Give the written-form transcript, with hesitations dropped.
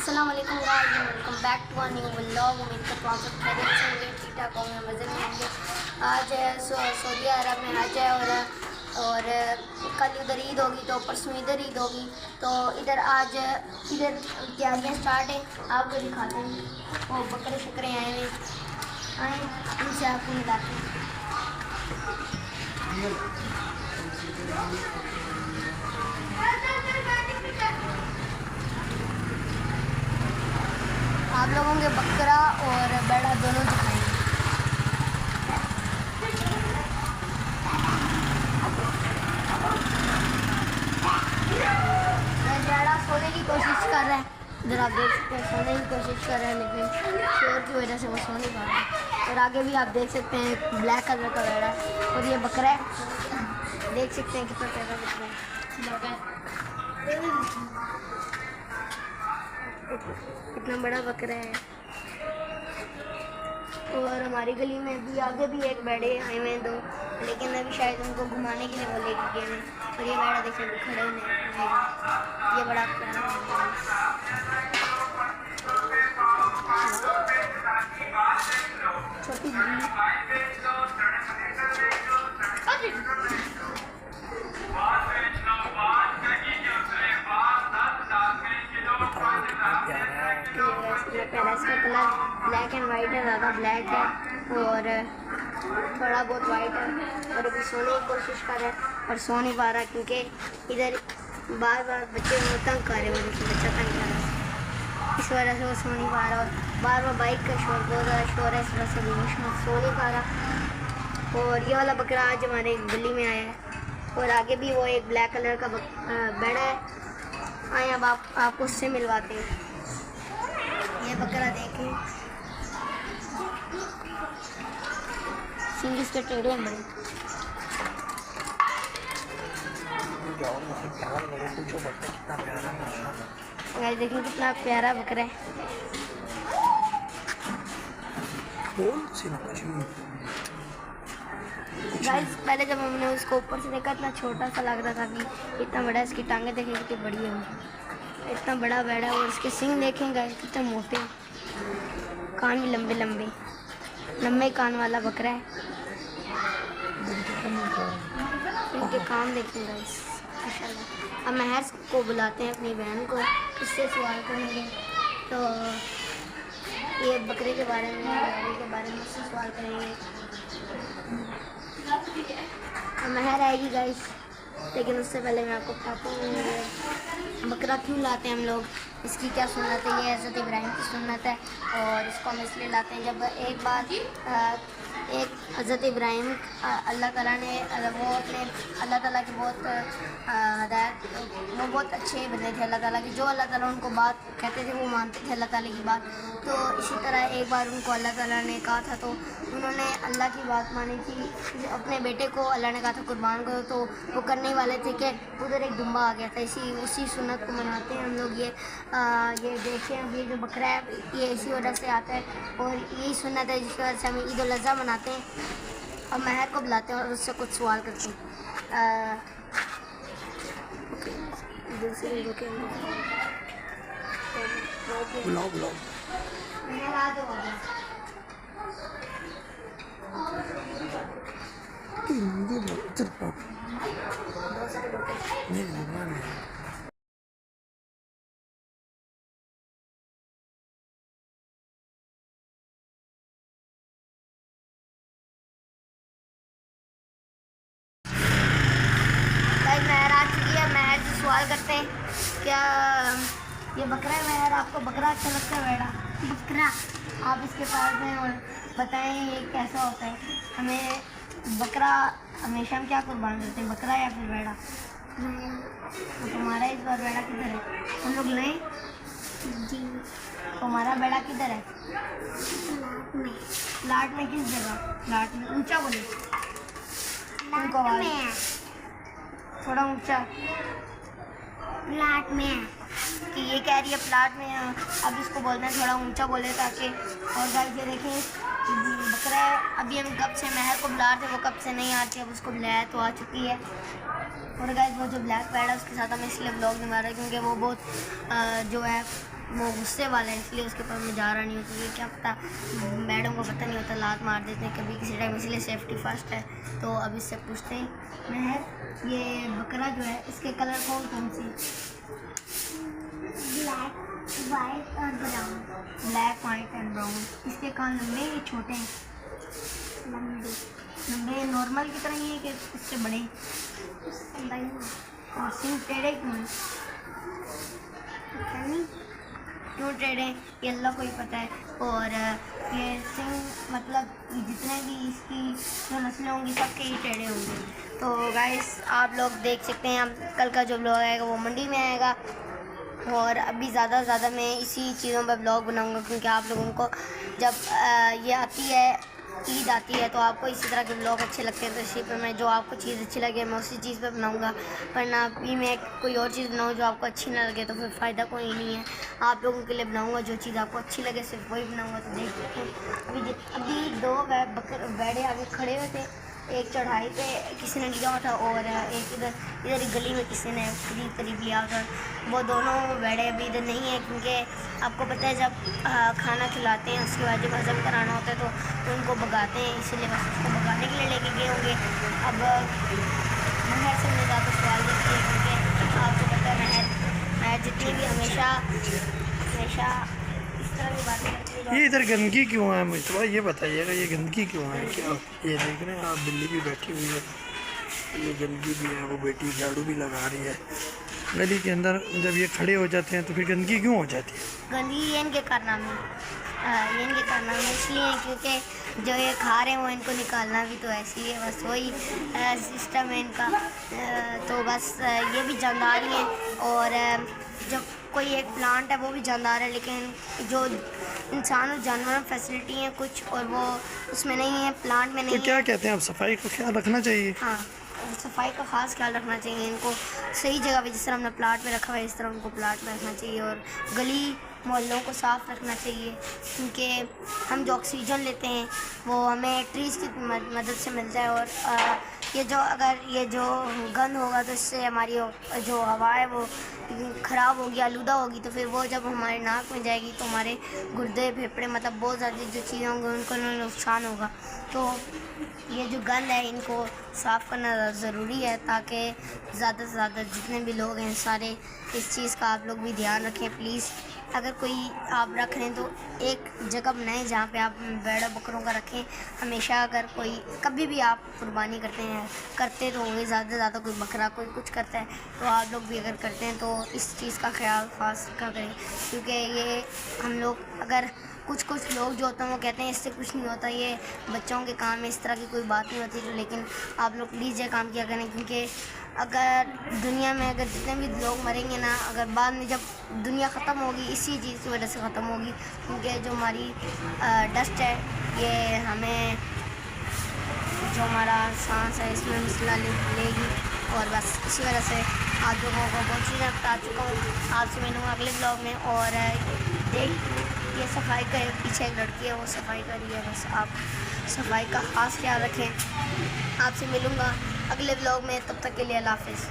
अस्सलाम वालेकुम guys, welcome back to a new vlog. उम्मीद करता हूँ सब खैरियत से होंगे, ठीक ठाक होंगे, मज़े में होंगे। आज सऊदी अरब में हज है और कल उधर ईद होगी तो परसों इधर ईद होगी। तो इधर आज इधर तैयारियाँ स्टार्ट है। आपको दिखाते हैं वो बकरे शकरे आए हैं, आए उनसे आपको मिलाते हैं। आप लोगों के बकरा और बेड़ा दोनों दिखाएंगे। बेड़ा सोने की कोशिश कर रहा है, इधर आप देख सकते हैं सोने की कोशिश कर रहा है, लेकिन शोर की वजह से वो सो नहीं पा रहा है। और आगे भी आप देख सकते हैं ब्लैक कलर का बेड़ा है और ये बकरा है, देख सकते हैं कितना प्यारा बकरा है, कितना बड़ा बकरा है। और हमारी गली में भी आगे भी एक बेड़े आए हुए हैं दो, लेकिन अभी शायद उनको घुमाने के लिए वो लेके गए हैं। और ये बेड़ा देखिए खड़े हैं, ये बड़ा प्यारा छोटी प्यारा, इसका कलर ब्लैक एंड वाइट है, ज़्यादा ब्लैक है और थोड़ा बहुत वाइट है। और अभी सोने की कोशिश कर रहा है और सो नहीं पा रहा, क्योंकि इधर बार बार बच्चे वो तंग कर रहे हैं, बच्चा तंग कर रहा है, इस वजह से वो सो नहीं पा रहा। और बार बार बाइक का शोर, बहुत ज़्यादा शोर है, इस वजह से वो सो नहीं पा रहा। और ये वाला बकरा आज हमारे गली में आया है और आगे भी वो एक ब्लैक कलर का बेड़ा है। आए अब आपको उससे मिलवाते हैं। ये बकरा देखें, सिंग इसके टेढ़े हैं बड़े। देखिए कितना प्यारा बकरा है। गाइस पहले जब हमने उसको ऊपर से देखा इतना छोटा सा लग रहा था, कि इतना बड़ा, इसकी टांगें देखें कितनी बड़ी है, इतना बड़ा बेड़ा है। और इसके सींग देखेंगे कितने मोटे, कान भी लंबे लंबे, लंबे कान वाला बकरा है। इनके कान देखेंगे माशाल्लाह। अब महर को बुलाते हैं अपनी बहन को, इससे सवाल करेंगे। तो ये बकरे के बारे में, बैल के बारे में उससे सवाल करेंगे। महर आएगी गाइस, लेकिन उससे पहले मैं आपको बताता हूँ बकरा क्यों लाते हैं हम लोग, इसकी क्या सुन्नत है। ये हज़रत इब्राहिम की सुन्नत है और इसको हम इसलिए लाते हैं, जब एक बार एक हज़रत इब्राहिम अल्लाह ताला ने वो अपने अल्लाह ताला की बहुत हदायत, वो बहुत अच्छे बंदे थे अल्लाह ताला की, जो अल्लाह ताला उनको बात कहते थे वो मानते थे अल्लाह ताला की बात। तो इसी तरह एक बार उनको अल्लाह ताला ने कहा था, तो उन्होंने अल्लाह की बात मानी थी। अपने बेटे को अल्लाह ने कहा था कुर्बान करो, तो वो करने वाले थे कि उधर एक दुम्बा आ गया था। उसी सुन्नत को मनाते हैं हम लोग। ये देखें, अब ये जो बकरा है ये इसी वजह से आता है और यही सुन्नत है जिसकी वजह से हम ईद उल अज़हा मनाते हैं। और महर को बुलाते हैं और उससे कुछ सवाल करते हैं। महर आ चुकी है, महर से सवाल करते हैं, क्या ये बकरा है महर, आपको बकरा अच्छा लगता है? बेड़ा बकरा आप इसके पास हैं और बताएं ये कैसा होता है। हमें बकरा हमेशा हम क्या कुर्बान करते हैं, बकरा या फिर बेड़ा? तो हमारा इस बार बेड़ा किधर है, हम लोग लें जी? तो हमारा बेड़ा किधर है? लाट में किस जगह? लाट में ऊंचा बोले, उनको आवाज़ थोड़ा ऊंचा। प्लाट में कि ये कह रही है प्लाट में, अब इसको बोलना है थोड़ा ऊंचा बोले ताकि। और गाइस ये देखें बकरा है, अभी हम कब से महर को बुला रहे थे, वो कब से नहीं आती, अब उसको बुलाया तो आ चुकी है। और गाइस वो जो ब्लैक पैड है उसके साथ हम इसलिए ब्लॉग नहीं मार रहे क्योंकि वो बहुत जो है वो गुस्से वाला है, इसलिए उसके पास में जा रहा नहीं होता, क्योंकि क्या पता मैडम को पता नहीं होता, लात मार देते हैं कभी किसी टाइम, इसलिए सेफ्टी फर्स्ट है। तो अब इससे पूछते हैं महर, ये बकरा जो है इसके कलर कौन सी? ब्लैक, वाइट और brown. Black, white and brown. इसके कान लंबे या छोटे हैं? लंबे। लंबे नॉर्मल की तरह ही है कि इससे बड़े? और सिंह टेढ़े क्यों टेढ़े ये अल्लाह को ही पता है। और ये सिंह मतलब जितने भी इसकी जो नस्लें होंगी सबके ही टेढ़े होंगे। तो गाइस आप लोग देख सकते हैं, हम कल का जो ब्लॉग आएगा वो मंडी में आएगा। और अभी ज़्यादा से ज़्यादा मैं इसी चीज़ों पर ब्लॉग बनाऊंगा क्योंकि आप लोगों को जब ये आती है, ईद आती है, तो आपको इसी तरह के ब्लॉग अच्छे लगते हैं, तो इसी पर मैं जो आपको चीज़ अच्छी लगे मैं उसी चीज़ पर बनाऊंगा। वरना अभी मैं कोई और चीज़ बनाऊँ जो आपको अच्छी ना लगे तो फिर फ़ायदा कोई नहीं है। आप लोगों के लिए बनाऊंगा जो चीज़ आपको अच्छी लगे, सिर्फ वही बनाऊंगा। तो देख सकते हैं अभी दो बैठे आगे खड़े हुए थे, एक चढ़ाई पे किसी ने लिया हुआ था और एक इधर ही गली में किसी ने करीब लिया था। वो दोनों बैठे अभी इधर नहीं है क्योंकि आपको पता है जब खाना खिलाते हैं उसके बाद जब हज़म कराना होता है तो उनको भगाते हैं, इसीलिए बस उसको भगाने के लिए लेके गए होंगे। अब महर से मैं ज़्यादा सवाल देती है क्योंकि आपको पता है महर जितनी भी हमेशा इस तरह की बातें करती है। ये इधर गंदगी क्यों है मुझे ये बताइएगा, ये गंदगी क्यों है? क्या ये देख रहे हैं आप, बिल्ली भी बैठी हुई है, ये गंदगी भी है, वो बेटी झाड़ू भी लगा रही है। गली के अंदर जब ये खड़े हो जाते हैं तो फिर गंदगी क्यों हो जाती है? गंदगी ये इनके कारनामे इसलिए क्योंकि जो ये खा रहे हैं वो इनको निकालना भी तो ऐसे ही है, बस वही सिस्टम है इनका। तो बस ये भी जानदार ही हैं। और जब कोई एक प्लांट है वो भी जानदार है, लेकिन जो इंसान और जानवर में फैसिलिटी हैं कुछ और वो उसमें नहीं है, प्लांट में नहीं तो क्या कहते हैं आप, सफाई का ख्याल रखना चाहिए? हाँ, सफाई का ख़ास ख्याल रखना चाहिए इनको, सही जगह पे जिस तरह हमने प्लाट में रखा हुआ है इस तरह उनको प्लाट में रखना चाहिए। और गली मोहल्लों को साफ़ रखना चाहिए क्योंकि हम जो ऑक्सीजन लेते हैं वो हमें ट्रीज़ की मदद से मिलता है। और ये जो गंद होगा तो इससे हमारी जो हवा है वो ख़राब होगी, आलूदा होगी, तो फिर वो जब हमारे नाक में जाएगी तो हमारे गुर्दे फेफड़े मतलब बहुत ज़्यादा जो चीज़ें होंगी उनको नुकसान होगा। तो ये जो गंद है इनको साफ़ करना ज़रूरी है ताकि ज़्यादा से ज़्यादा जितने भी लोग हैं सारे इस चीज़ का आप लोग भी ध्यान रखें प्लीज़। अगर कोई आप रख रहे हैं तो एक जगह बनाएं जहाँ पे आप भेड़ बकरों का रखें हमेशा। अगर कोई कभी भी आप कुर्बानी करते तो होंगे ज़्यादा से ज़्यादा, कोई बकरा कोई कुछ करता है तो आप लोग भी अगर करते हैं तो इस चीज़ का ख्याल खास रखा करें क्योंकि ये हम लोग अगर कुछ लोग जो होते हैं वो कहते हैं इससे कुछ नहीं होता, ये बच्चों के काम में इस तरह की कोई बात नहीं होती। तो लेकिन आप लोग प्लीज़ ये काम किया करें क्योंकि अगर दुनिया में अगर जितने भी लोग मरेंगे ना, अगर बाद में जब दुनिया ख़त्म होगी इसी चीज़ की वजह से ख़त्म होगी क्योंकि जो हमारी डस्ट है ये हमें जो हमारा सांस है इसमें मिसला लेगी। और बस इसी वजह से आप लोगों को बहुत चीज़ें बता चुका हूँ, आपसे मिलूँगा अगले ब्लॉग में। और ये सफाई का पीछे एक लड़की है वो सफाई कर रही है, बस आप सफाई का ख़ास ख्याल रखें। आपसे मिलूँगा अगले ब्लॉग में, तब तक के लिए अल्लाह हाफ़िज़।